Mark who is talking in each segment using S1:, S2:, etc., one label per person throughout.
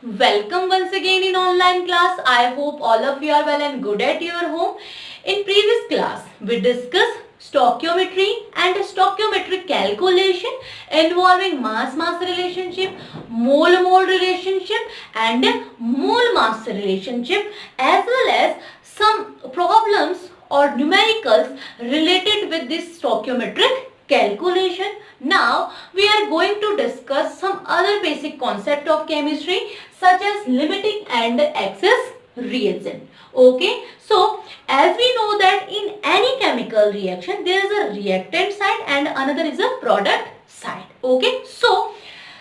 S1: Welcome once again in online class. I hope all of you are well and good at your home. In previous class, we discussed stoichiometry and stoichiometric calculation involving mass-mass relationship, mole-mole relationship and mole-mass relationship, as well as some problems or numericals related with this stoichiometric calculation. Now we are going to discuss some other basic concept of chemistry such as limiting and excess reagent. Okay, so as we know that in any chemical reaction there is a reactant side and another is a product side. Okay, so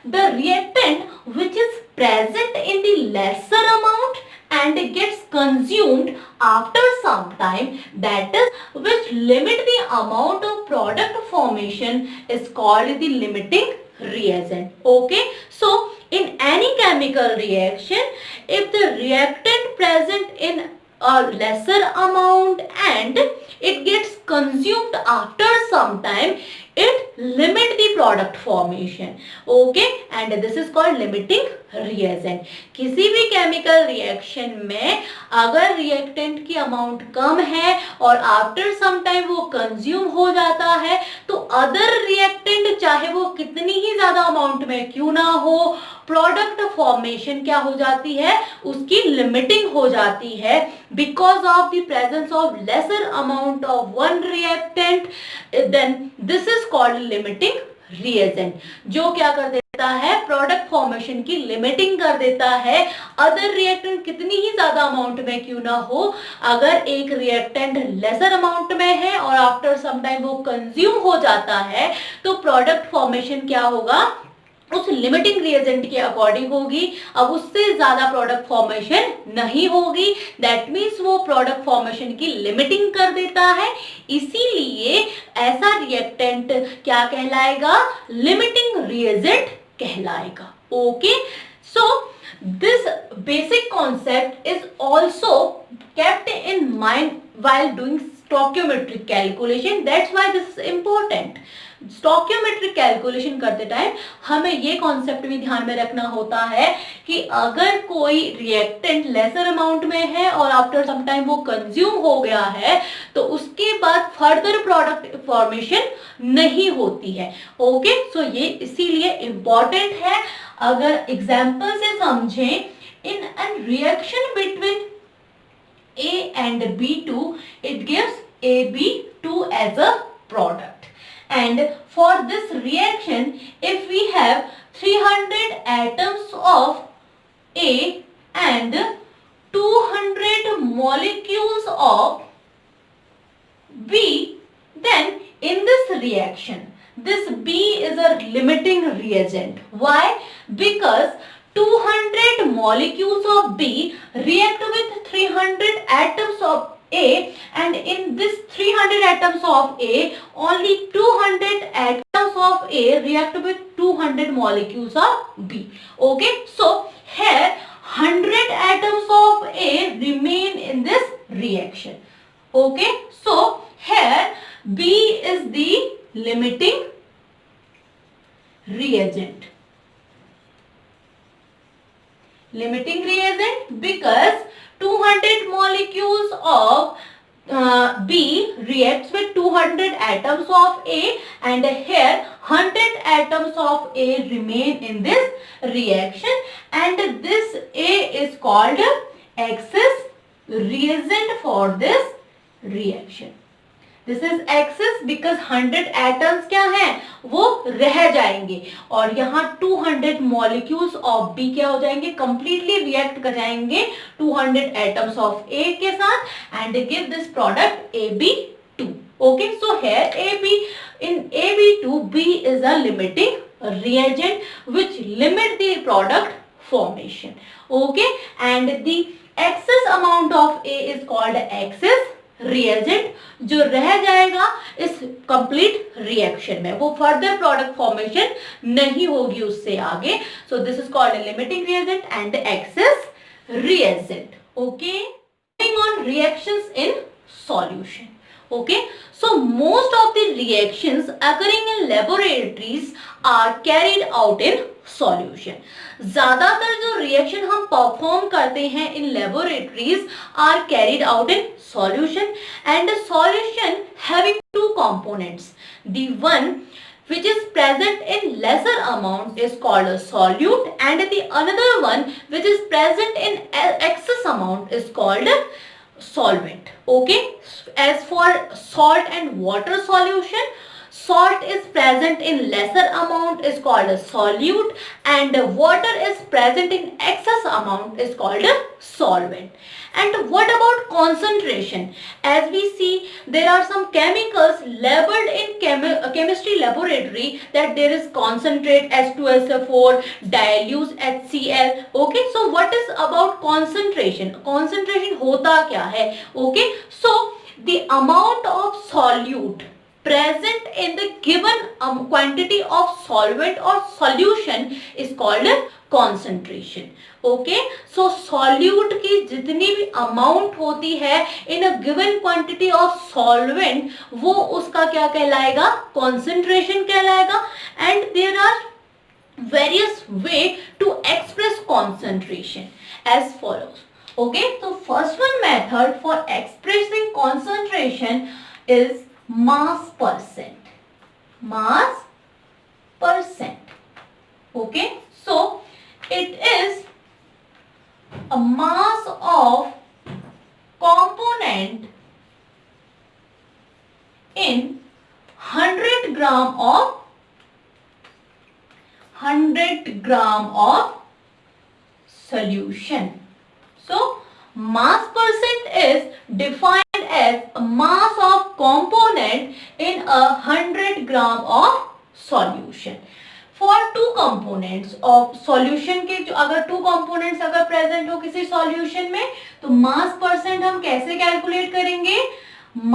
S1: the reactant which is present in the lesser amount and gets consumed after some time, that is which limit the amount of product formation, is called the limiting reagent. Okay, so in any chemical reaction, if the reactant present in a lesser amount and it gets consumed after some time, it limit the product formation. Okay, and this is called limiting reagent. किसी भी chemical reaction में अगर reactant की amount कम है और after some time वो consume हो जाता है, तो other reactant चाहे वो कितनी ही ज़्यादा amount में क्यों ना हो, प्रोडक्ट फॉर्मेशन क्या हो जाती है, उसकी लिमिटिंग हो जाती है, because of the presence of lesser amount of one reactant, then this is called limiting reagent, जो क्या कर देता है, प्रोडक्ट फॉर्मेशन की लिमिटिंग कर देता है. अदर रिएक्टेंट कितनी ही ज्यादा अमाउंट में क्यों ना हो, अगर एक रिएक्टेंट लेसर अमाउंट में है और आफ्टर सम टाइम वो कंज्यूम हो जाता है, तो प्रोडक्ट फॉर्मेशन क्या होगा, उस लिमिटिंग रिएजेंट के अकॉर्डिंग होगी. अब उससे ज्यादा प्रोडक्ट फॉर्मेशन नहीं होगी, दैट मीन्स वो प्रोडक्ट फॉर्मेशन की लिमिटिंग कर देता है. इसीलिए ऐसा रिएक्टेंट क्या कहलाएगा, लिमिटिंग रिएजेंट कहलाएगा. Okay, so this basic concept is also kept in mind while doing stoichiometric calculation. That's why this is important. Stoichiometric calculation करते टाइम हमें ये कॉन्सेप्ट भी ध्यान में रखना होता है कि अगर कोई रिएक्टेंट लेसर अमाउंट में है और आफ्टर सम टाइम वो कंज्यूम हो गया है, तो उसके बाद फर्दर प्रोडक्ट फॉर्मेशन नहीं होती है. ओके, सो ये इसीलिए इंपॉर्टेंट है. अगर एग्जाम्पल से समझें, in an reaction between A and B2, it gives AB2 as a product. And for this reaction, if we have 300 atoms of A and 200 molecules of B, then in this reaction, this B is a limiting reagent. Why? Because 200 molecules of B react with 300 atoms of A, and in this 300 atoms of A, only 200 atoms of A react with 200 molecules of B. Okay, so here 100 atoms of A remain in this reaction. Okay, so here B is the limiting reagent. Limiting reagent because 200 molecules of B reacts with 200 atoms of A, and here 100 atoms of A remain in this reaction, and this A is called excess reagent for this reaction. This is excess because 100 atoms क्या हैं, वो रह जाएंगे और यहाँ 200 molecules of B क्या हो जाएंगे, completely react कर जाएंगे 200 atoms of A के साथ and give this product AB2. Okay, so here in AB2, B is a limiting reagent which limit the product formation. Okay, and the excess amount of A is called excess reagent, जो रह जाएगा इस complete reaction में, वो further product formation नहीं होगी उससे आगे. So this is called limiting reagent and access reagent. Okay, moving on reactions in solution. Okay, so most of the reactions occurring in laboratories are carried out in solution. ज्यादातर जो reaction हम perform करते हैं in laboratories are carried out in solution and solution having two components, the one which is present in lesser amount is called a solute and the another one which is present in excess amount is called a solvent. Okay, as for salt and water solution, salt is present in lesser amount is called a solute and water is present in excess amount is called a solvent. And what about concentration? As we see, there are some chemicals labeled in chemistry laboratory that there is concentrate H2SO4, dilute HCl. Okay, so what is about concentration? Concentration hota kya hai? Okay, so the amount of solute present in the given quantity of solvent or solution is called concentration. Okay, so solute की जितनी भी amount होती है in a given quantity of solvent वो उसका क्या कहलाएगा? Concentration कहलाएगा। And there are various ways to express concentration as follows. Okay, तो first one method for expressing concentration is mass percent, mass percent. Okay, so it is a mass of component in 100 gram of solution. So mass percent is defined as a mass of component in 100 gram of solution. For two components of solution के जो अगर two components अगर present हो किसी solution में तो मास percent हम कैसे कैलकुलेट करेंगे?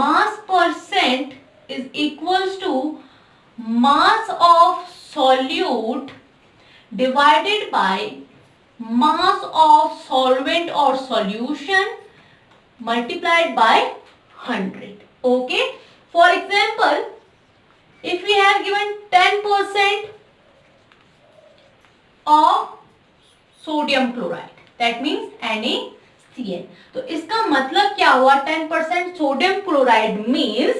S1: Mass percent is equals to mass of solute divided by mass of solvent or solution multiplied by 100. Okay, for example if we have given 10% of sodium chloride, that means NaCl. तो इसका मतलब क्या हुआ? 10% sodium chloride means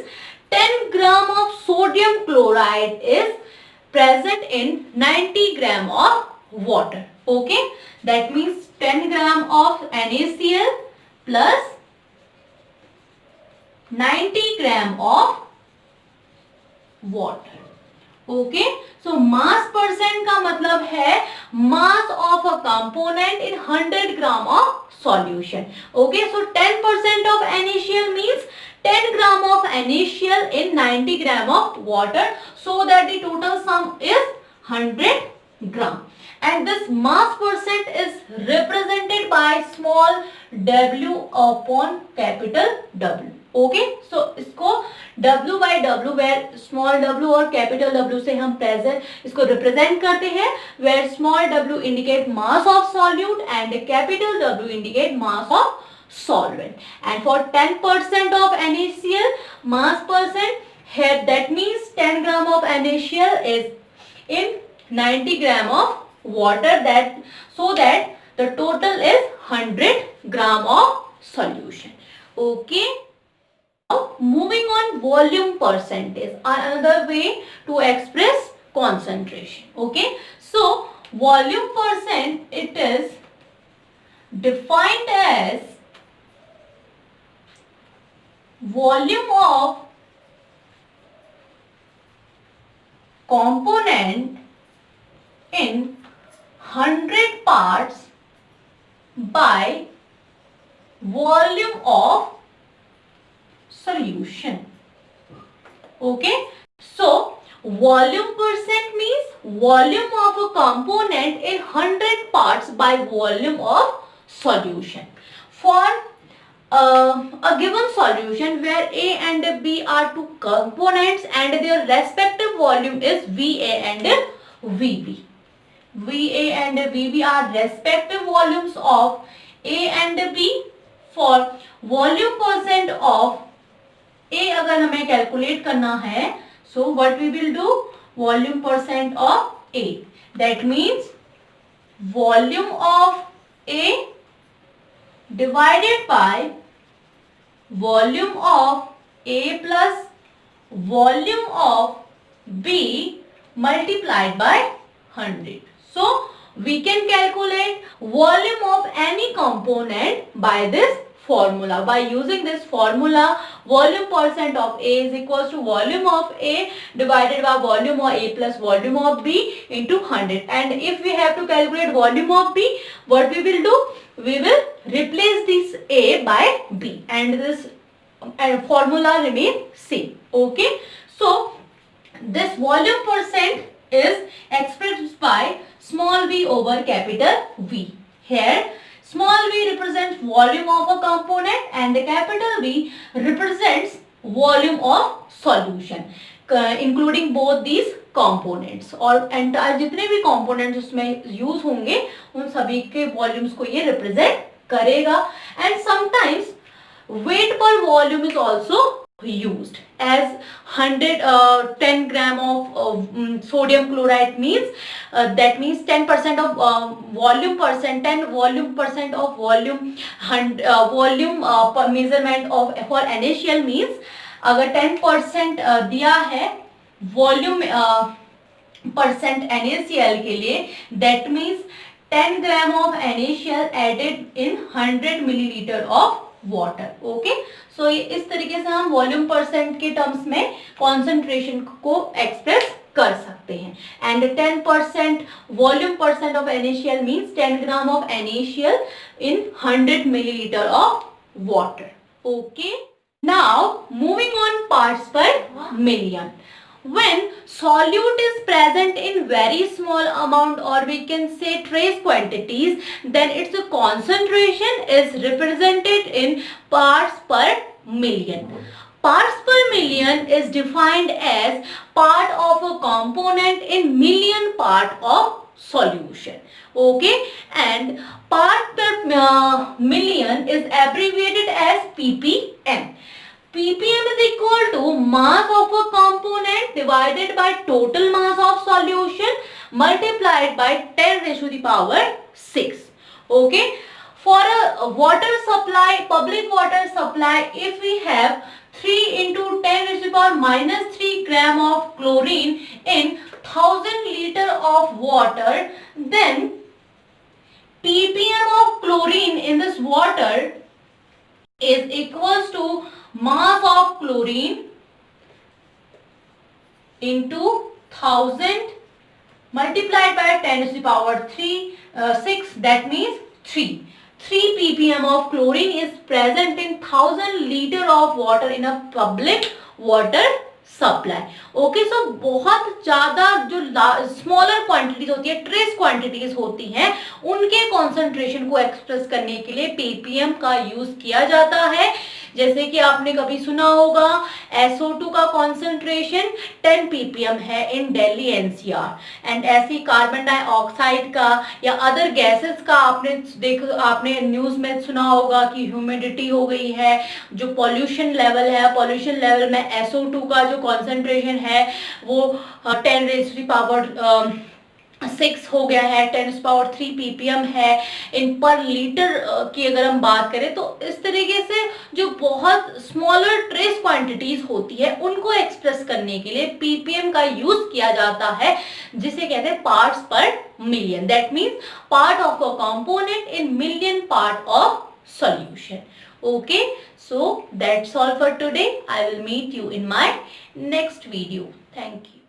S1: 10 gram of sodium chloride is present in 90 gram of water. Okay, that means 10 gram of NaCl plus 90 gram of water. Okay, so mass percent का मतलब है mass of a component in 100 gram of solution. Okay, so 10% of NaCl means 10 gram of NaCl in 90 gram of water, so that the total sum is 100 gram. And this mass percent is represented by small w upon capital W. Okay, so इसको W by W where small w और capital W से हम present इसको represent करते हैं, where small w indicate mass of solute and capital W indicate mass of solvent. And for 10% of NaCl mass percent here, that means 10 gram of NaCl is in 90 gram of water, that so that the total is 100 gram of solution. Okay. Now, moving on, volume percentage, another way to express concentration. Okay, so volume percent, it is defined as volume of component in 100 parts by volume of solution. Okay, so volume percent means volume of a component in 100 parts by volume of solution. For a given solution where A and B are two components and their respective volume is VA and VB. VA and VB are respective volumes of A and B. For volume percent of A अगर हमें calculate करना है, so what we will do? Volume percent of A That means volume of A divided by volume of A plus volume of B multiplied by 100. So we can calculate volume of any component by this formula. By using this formula, volume percent of A is equals to volume of A divided by volume of A plus volume of B into 100. And if we have to calculate volume of B, what we will do? We will replace this A by B and this formula remain same. Okay. So this volume percent is expressed by small v over capital V. Here small v represents volume of a component and the capital V represents volume of solution, including both these components. और entire जितने भी components उसमें use होंगे उन सभी के volumes को ये represent करेगा. And sometimes weight per volume is also used as 10 gram of sodium chloride means that means 10% of volume percent, 10 volume percent of volume volume measurement of for NaCl means अगर 10% दिया है volume percent NaCl के लिए, that means 10 gram of NaCl added in 100 milliliter of water. Okay, so इस तरीके से हम volume percent के टर्म्स में कॉन्सेंट्रेशन को एक्सप्रेस कर सकते हैं. And 10% volume percent of NaCl means 10 gram of NaCl in 100 milliliter of water. Okay, now moving on parts per million. When solute is present in very small amount or we can say trace quantities, then its concentration is represented in parts per million. Parts per million is defined as part of a component in million part of solution. Okay, and part per million is abbreviated as ppm. ppm is equal to mass of a component divided by total mass of solution multiplied by 10 raised to the power 6. Okay, for a water supply, public water supply, if we have 3 into 10 raised to the power minus 3 gram of chlorine in 1000 liter of water, then ppm of chlorine in this water is equals to mass of chlorine into 1000 multiplied by 10 to the power 6, that means 3. 3 ppm of chlorine is present in 1000 liter of water in a public water supply. Okay, so बहुत ज्यादा जो smaller quantities होती है, trace quantities होती हैं, उनके concentration को express करने के लिए ppm का यूज किया जाता है. जैसे कि आपने कभी सुना होगा SO2 का कॉन्सेंट्रेशन 10 ppm है इन दिल्ली NCR एंड ऐसे कार्बन डाइऑक्साइड का या अदर गैसेस का आपने न्यूज में सुना होगा कि ह्यूमिडिटी हो गई है, जो पॉल्यूशन लेवल है, पॉल्यूशन लेवल में SO2 का जो कॉन्सेंट्रेशन है वो 10 रेज़ टू द पावर 6 हो गया है, 10 पावर 3 ppm है इन पर लीटर की अगर हम बात करें. तो इस तरीके से जो बहुत स्मॉलर ट्रेस क्वांटिटीज होती है उनको एक्सप्रेस करने के लिए ppm का यूज किया जाता है, जिसे कहते हैं parts per million. That means part of a component in million part of solution. Okay, so that's all for today. I will meet you in my next video. Thank you.